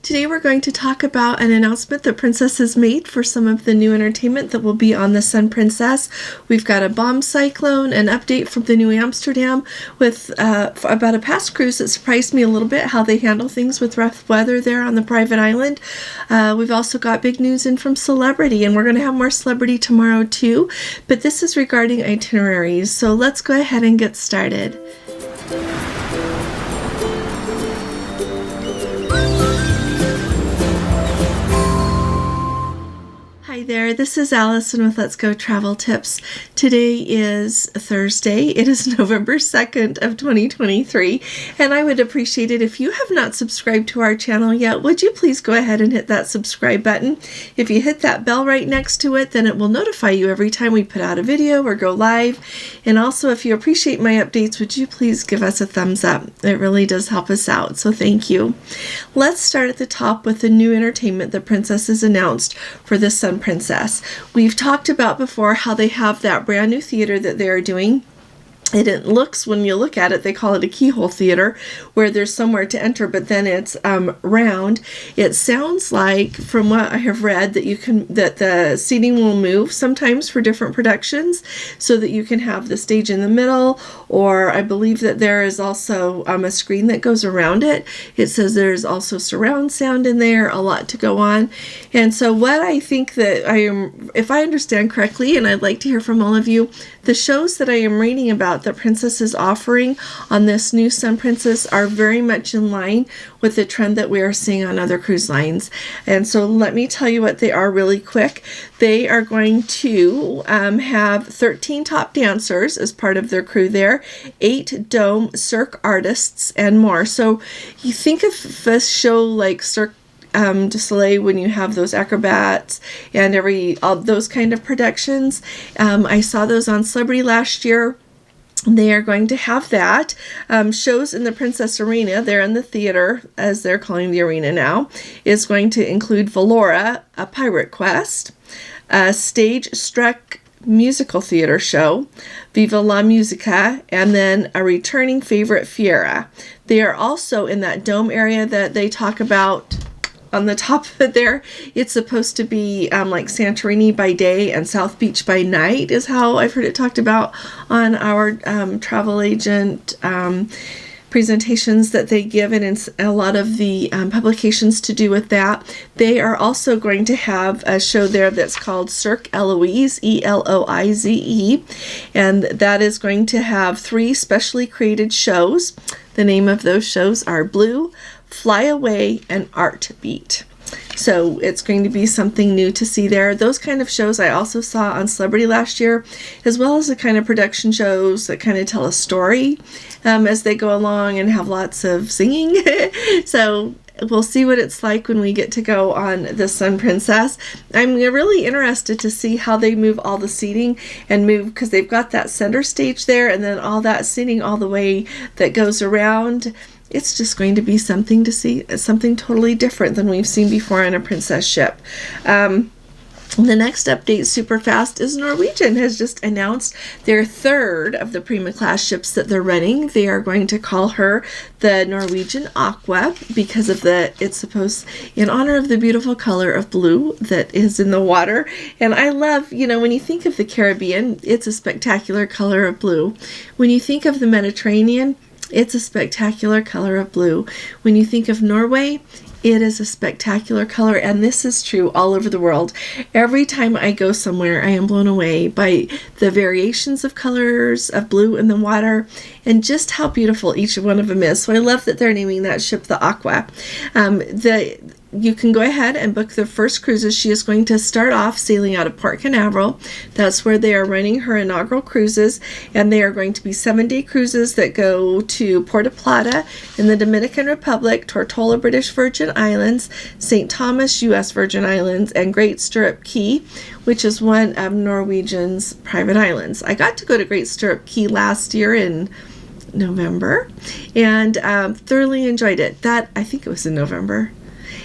Today we're going to talk about an announcement that Princess has made for some of the new entertainment that will be on the Sun Princess. We've got a bomb cyclone, an update from the New Amsterdam with about a past cruise that surprised me a little bit, how they handle things with rough weather there on the private island. We've also got big news in from Celebrity, and we're going to have more Celebrity tomorrow too, but this is regarding itineraries. So let's go ahead and get started. Hi there, this is Allison with Let's Go Travel Tips. Today is Thursday. It is November 2nd of 2023, and I would appreciate it if you have not subscribed to our channel yet. Would you please go ahead and hit that subscribe button? If you hit that bell right next to it, then it will notify you every time we put out a video or go live. And also, if you appreciate my updates, would you please give us a thumbs up? It really does help us out, so thank you. Let's start at the top with the new entertainment that Princess has announced for the Sun Princess. We've talked about before how they have that brand new theater that they are doing. It looks, when you look at it, they call it a keyhole theater, where there's somewhere to enter, but then it's round. It sounds like, from what I have read, that the seating will move sometimes for different productions, so that you can have the stage in the middle, or I believe that there is also a screen that goes around it. It says there's also surround sound in there, a lot to go on. And so what I think that if I understand correctly, and I'd like to hear from all of you, the shows that I am reading about that Princess is offering on this new Sun Princess are very much in line with the trend that we are seeing on other cruise lines. And so let me tell you what they are really quick. They are going to have 13 top dancers as part of their crew there, 8 Dome Cirque artists, and more. So you think of a show like Cirque du Soleil, when you have those acrobats and all those kind of productions. I saw those on Celebrity last year. They are going to have that. Shows in the Princess Arena, there in the theater, as they're calling the arena now, is going to include Valora, a pirate quest, a stage-struck musical theater show, Viva la Musica, and then a returning favorite, Fiera. They are also in that dome area that they talk about on the top of it there. It's supposed to be like Santorini by day and South Beach by night, is how I've heard it talked about on our travel agent presentations that they give, and in a lot of the publications to do with that. They are also going to have a show there that's called Cirque Eloise, Eloize, and that is going to have 3 specially created shows. The name of those shows are Blue, Fly Away, and Art Beat. So it's going to be something new to see there. Those kind of shows I also saw on Celebrity last year, as well as the kind of production shows that kind of tell a story as they go along and have lots of singing. So we'll see what it's like when we get to go on the Sun Princess. I'm really interested to see how they move all the seating and because they've got that center stage there and then all that seating all the way that goes around. It's just going to be something to see, something totally different than we've seen before on a Princess ship. The next update, super fast, is Norwegian has just announced their 3rd of the Prima class ships that they're running. They are going to call her the Norwegian Aqua because of it's supposed in honor of the beautiful color of blue that is in the water. And I love, when you think of the Caribbean, it's a spectacular color of blue. When you think of the Mediterranean, it's a spectacular color of blue. When you think of Norway, it is a spectacular color, and this is true all over the world. Every time I go somewhere, I am blown away by the variations of colors of blue in the water and just how beautiful each one of them is. So I love that they're naming that ship the Aqua. You can go ahead and book the first cruises. She is going to start off sailing out of Port Canaveral. That's where they are running her inaugural cruises, and they are going to be 7-day cruises that go to Puerto Plata in the Dominican Republic, Tortola, British Virgin Islands, St. Thomas, U.S. Virgin Islands, and Great Stirrup Cay, which is one of Norwegian's private islands. I got to go to Great Stirrup Cay last year in November and thoroughly enjoyed it. I think it was in November.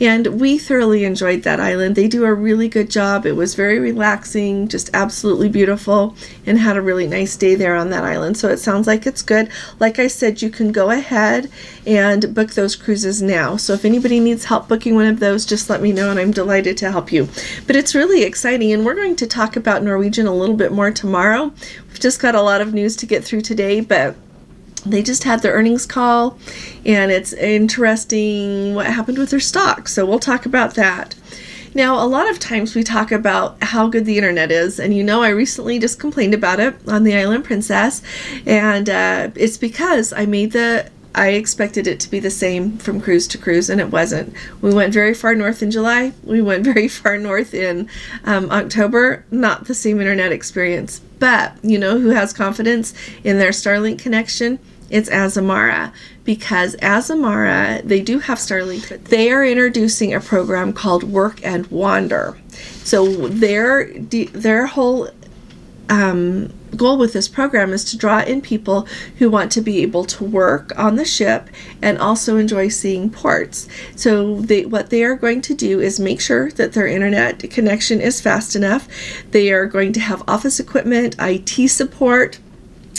And we thoroughly enjoyed that island. They do a really good job. It was very relaxing, just absolutely beautiful, and had a really nice day there on that island. So it sounds like it's good. Like I said, you can go ahead and book those cruises now. So if anybody needs help booking one of those, just let me know, and I'm delighted to help you. But it's really exciting, and we're going to talk about Norwegian a little bit more tomorrow. We've just got a lot of news to get through today, but they just had their earnings call, and it's interesting what happened with their stock. So we'll talk about that. Now, a lot of times we talk about how good the internet is, and I recently just complained about it on the Island Princess, and it's because I expected it to be the same from cruise to cruise, and it wasn't. We went very far north in July. We went very far north in October. Not the same internet experience. But who has confidence in their Starlink connection? It's Azamara, because Azamara, they do have Starlink, but they are introducing a program called Work and Wander. So their whole goal with this program is to draw in people who want to be able to work on the ship and also enjoy seeing ports. So what they are going to do is make sure that their internet connection is fast enough. They are going to have office equipment, IT support,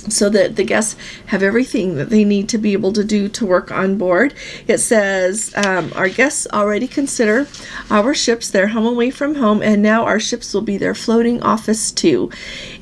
so that the guests have everything that they need to be able to do to work on board. It says, our guests already consider our ships their home away from home, and now our ships will be their floating office too.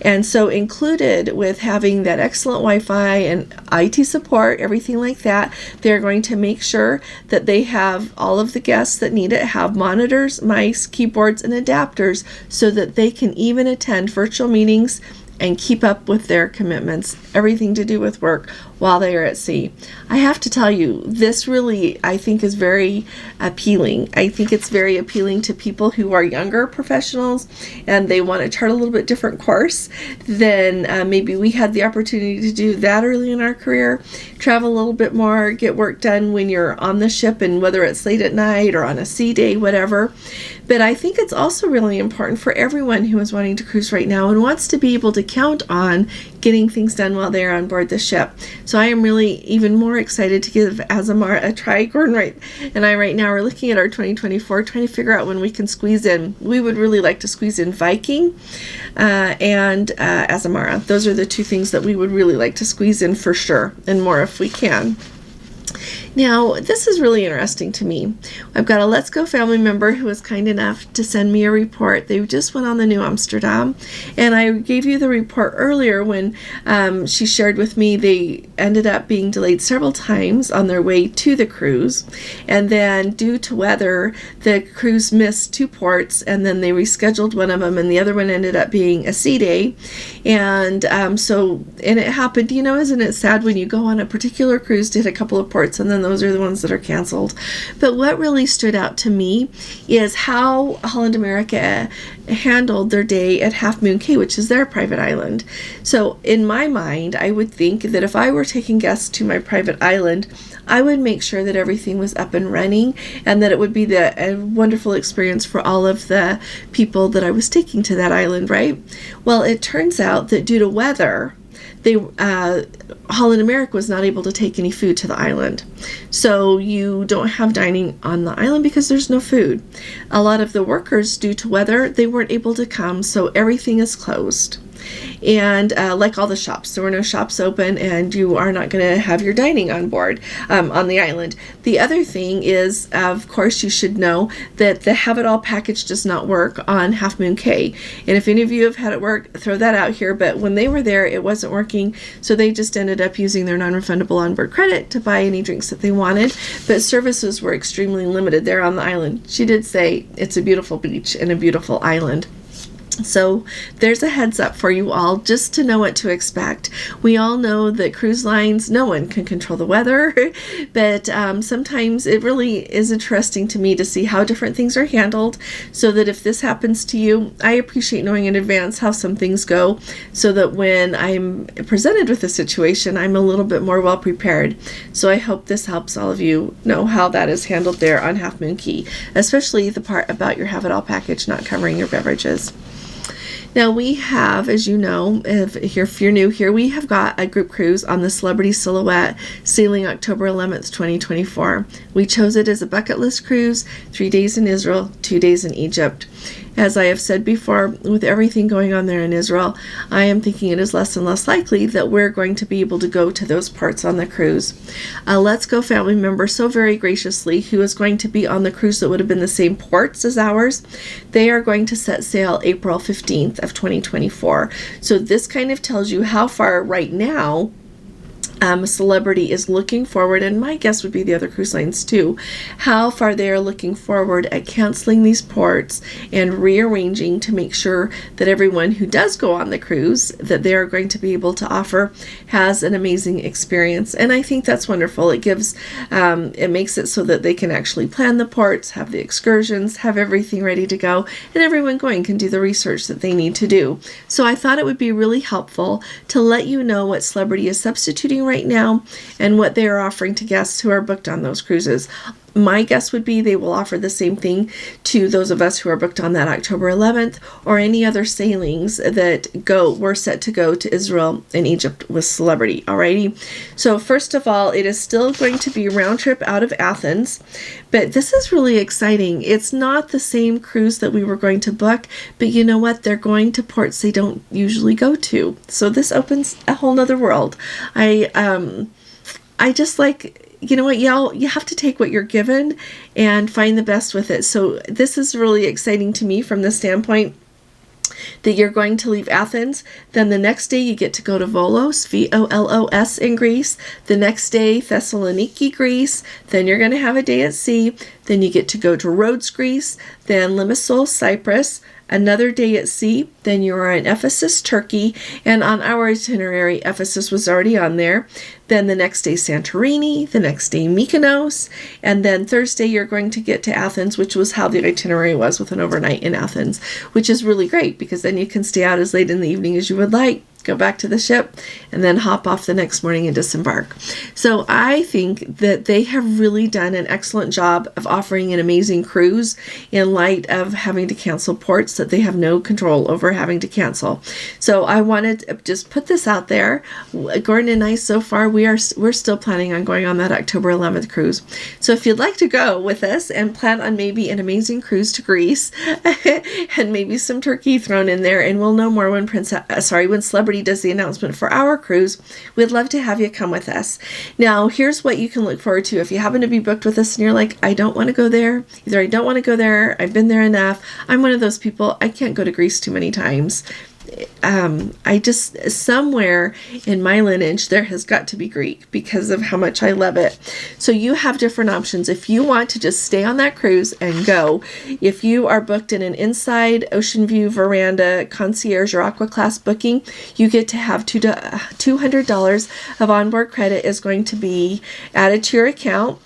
And so included with having that excellent Wi-Fi and IT support, everything like that, they're going to make sure that they have all of the guests that need it have monitors, mice, keyboards, and adapters, so that they can even attend virtual meetings and keep up with their commitments, everything to do with work while they are at sea. I have to tell you, this really, I think, is very appealing. I think it's very appealing to people who are younger professionals and they want to chart a little bit different course than maybe we had the opportunity to do that early in our career. Travel a little bit more, get work done when you're on the ship, and whether it's late at night or on a sea day, whatever. But I think it's also really important for everyone who is wanting to cruise right now and wants to be able to count on getting things done while they're on board the ship. So I am really even more excited to give Azamara a try. Gordon and I right now are looking at our 2024, trying to figure out when we can squeeze in. We would really like to squeeze in Viking and Azamara. Those are the two things that we would really like to squeeze in for sure, and more if we can. Now, this is really interesting to me. I've got a Let's Go family member who was kind enough to send me a report. They just went on the New Amsterdam, and I gave you the report earlier when she shared with me they ended up being delayed several times on their way to the cruise, and then due to weather, the cruise missed 2 ports, and then they rescheduled one of them, and the other one ended up being a sea day. And it happened, isn't it sad when you go on a particular cruise to hit a couple of ports, and then those are the ones that are canceled. But what really stood out to me is how Holland America handled their day at Half Moon Cay, which is their private island. So in my mind, I would think that if I were taking guests to my private island, I would make sure that everything was up and running, and that it would be a wonderful experience for all of the people that I was taking to that island, right? Well, it turns out that due to weather, Holland America was not able to take any food to the island. So you don't have dining on the island because there's no food. A lot of the workers, due to weather, they weren't able to come, so everything is closed. And like all the shops, there were no shops open, and you are not going to have your dining on board on the island. The other thing is, of course, you should know that the Have It All package does not work on Half Moon Cay. And if any of you have had it work, throw that out here. But when they were there, it wasn't working, so they just ended up using their non-refundable onboard credit to buy any drinks that they wanted. But services were extremely limited there on the island. She did say it's a beautiful beach and a beautiful island. So there's a heads up for you all, just to know what to expect. We all know that cruise lines, no one can control the weather, but sometimes it really is interesting to me to see how different things are handled, so that if this happens to you, I appreciate knowing in advance how some things go, so that when I'm presented with a situation, I'm a little bit more well prepared. So I hope this helps all of you know how that is handled there on Half Moon Cay, especially the part about your Have It All package not covering your beverages. Now we have, as you know, if you're new here, we have got a group cruise on the Celebrity Silhouette sailing October 11th, 2024. We chose it as a bucket list cruise, 3 days in Israel, 2 days in Egypt. As I have said before, with everything going on there in Israel, I am thinking it is less and less likely that we're going to be able to go to those parts on the cruise. A Let's Go family member so very graciously, who is going to be on the cruise that would have been the same ports as ours, they are going to set sail April 15th of 2024. So this kind of tells you how far right now Celebrity is looking forward, and my guess would be the other cruise lines too, how far they are looking forward at canceling these ports and rearranging to make sure that everyone who does go on the cruise that they are going to be able to offer has an amazing experience. And I think that's wonderful. It gives it makes it so that they can actually plan the ports, have the excursions, have everything ready to go, and everyone going can do the research that they need to do. So I thought it would be really helpful to let you know what Celebrity is substituting right now and what they are offering to guests who are booked on those cruises. My guess would be they will offer the same thing to those of us who are booked on that October 11th or any other sailings that were set to go to Israel and Egypt with Celebrity. Alrighty. So first of all, it is still going to be a round trip out of Athens, but this is really exciting. It's not the same cruise that we were going to book, but you know what? They're going to ports they don't usually go to. So this opens a whole nother world. I just like, you know what, you have to take what you're given and find the best with it. So this is really exciting to me from the standpoint that you're going to leave Athens. Then the next day you get to go to Volos, Volos in Greece. The next day, Thessaloniki, Greece. Then you're going to have a day at sea. Then you get to go to Rhodes, Greece. Then Limassol, Cyprus. Another day at sea, then you are in Ephesus, Turkey, and on our itinerary, Ephesus was already on there. Then the next day, Santorini, the next day, Mykonos, and then Thursday, you're going to get to Athens, which was how the itinerary was, with an overnight in Athens, which is really great because then you can stay out as late in the evening as you would like, go back to the ship, and then hop off the next morning and disembark. So I think that they have really done an excellent job of offering an amazing cruise in light of having to cancel ports that they have no control over having to cancel. So I wanted to just put this out there. Gordon and I, so far, we're still planning on going on that October 11th cruise. So if you'd like to go with us and plan on maybe an amazing cruise to Greece and maybe some turkey thrown in there, and we'll know more when when Celebrity does the announcement for our cruise, we'd love to have you come with us. Now, here's what you can look forward to if you happen to be booked with us and you're like, I don't want to go there. Either I don't want to go there, I've been there enough. I'm one of those people, I can't go to Greece too many times. I just, somewhere in my lineage, there has got to be Greek because of how much I love it. So you have different options. If you want to just stay on that cruise and go, if you are booked in an inside ocean view veranda concierge or aqua class booking, you get to have $200 of onboard credit is going to be added to your account.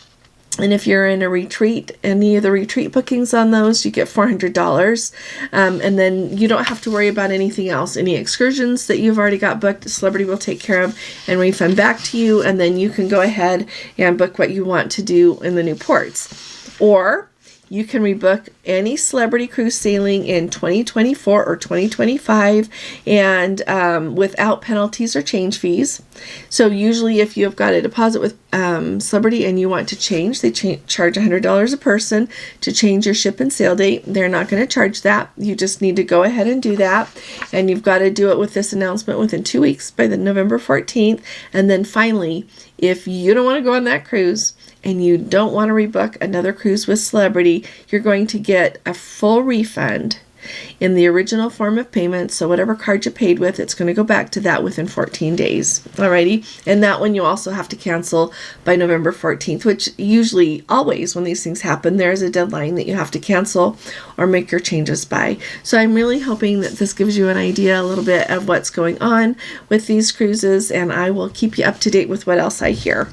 And if you're in a retreat, any of the retreat bookings on those, you get $400. And then you don't have to worry about anything else. Any excursions that you've already got booked, Celebrity will take care of and refund back to you. And then you can go ahead and book what you want to do in the new ports. Or you can rebook any Celebrity cruise sailing in 2024 or 2025 and without penalties or change fees. So usually if you have got a deposit with Celebrity and you want to change, they charge $100 a person to change your ship and sail date. They're not going to charge that. You just need to go ahead and do that. And you've got to do it with this announcement within 2 weeks by the November 14th. And then finally, if you don't want to go on that cruise and you don't want to rebook another cruise with Celebrity, you're going to get a full refund in the original form of payment. So whatever card you paid with, it's going to go back to that within 14 days. Alrighty. And that one you also have to cancel by November 14th, which usually always when these things happen, there's a deadline that you have to cancel or make your changes by. So I'm really hoping that this gives you an idea a little bit of what's going on with these cruises, and I will keep you up to date with what else I hear.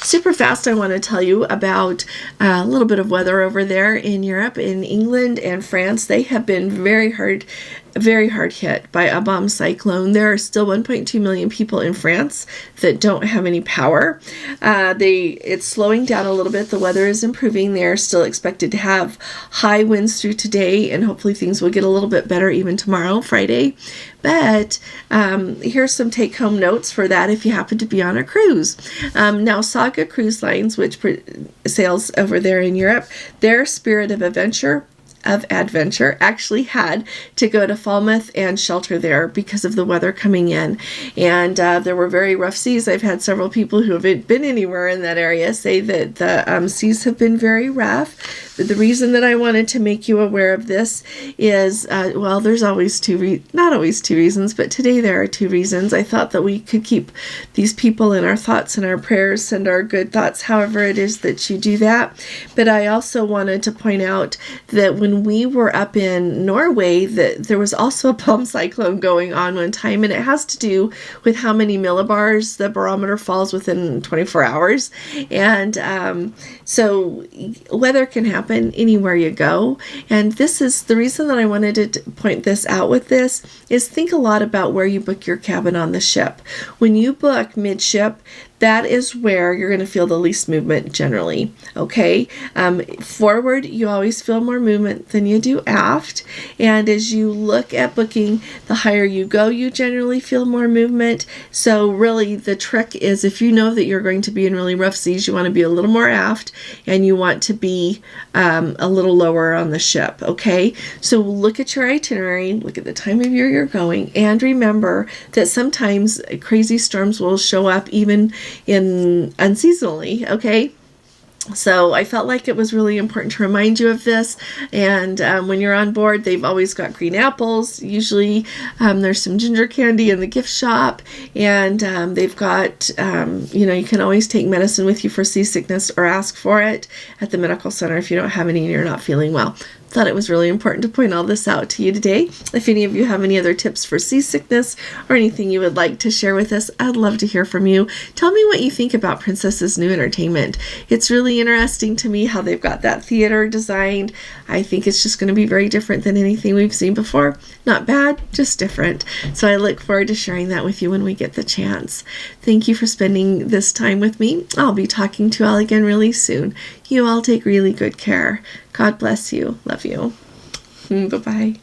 Super fast, I want to tell you about a little bit of weather over there in Europe, in England and France. They have been very hard very hard hit by a bomb cyclone. There are still 1.2 million people in France that don't have any power. It's slowing down a little bit. The weather is improving. They're still expected to have high winds through today, and hopefully things will get a little bit better even tomorrow, Friday. But here's some take-home notes for that if you happen to be on a cruise. Now, Saga Cruise Lines, which sails over there in Europe, their spirit of adventure actually had to go to Falmouth and shelter there because of the weather coming in. And there were very rough seas. I've had several people who haven't been anywhere in that area say that the seas have been very rough. But the reason that I wanted to make you aware of this is, there's always not always two reasons, but today there are two reasons. I thought that we could keep these people in our thoughts and our prayers, send our good thoughts, however it is that you do that. But I also wanted to point out that when we were up in Norway, that there was also a bomb cyclone going on one time, and it has to do with how many millibars the barometer falls within 24 hours. And so weather can happen anywhere you go. And this is the reason that I wanted to point this out with this is think a lot about where you book your cabin on the ship. When you book midship, that is where you're going to feel the least movement generally, okay? Forward, you always feel more movement than you do aft. And as you look at booking, the higher you go, you generally feel more movement. So really the trick is if you know that you're going to be in really rough seas, you want to be a little more aft and you want to be a little lower on the ship, okay? So look at your itinerary, look at the time of year you're going, and remember that sometimes crazy storms will show up even in unseasonally, okay? So I felt like it was really important to remind you of this. And when you're on board, they've always got green apples. Usually there's some ginger candy in the gift shop. And they've got, you can always take medicine with you for seasickness or ask for it at the medical center if you don't have any and you're not feeling well. Thought it was really important to point all this out to you today. If any of you have any other tips for seasickness or anything you would like to share with us, I'd love to hear from you. Tell me what you think about Princess's new entertainment. It's really interesting to me how they've got that theater designed. I think it's just going to be very different than anything we've seen before. Not bad, just different. So I look forward to sharing that with you when we get the chance. Thank you for spending this time with me. I'll be talking to you all again really soon. You all take really good care. God bless you. Love you. Bye-bye.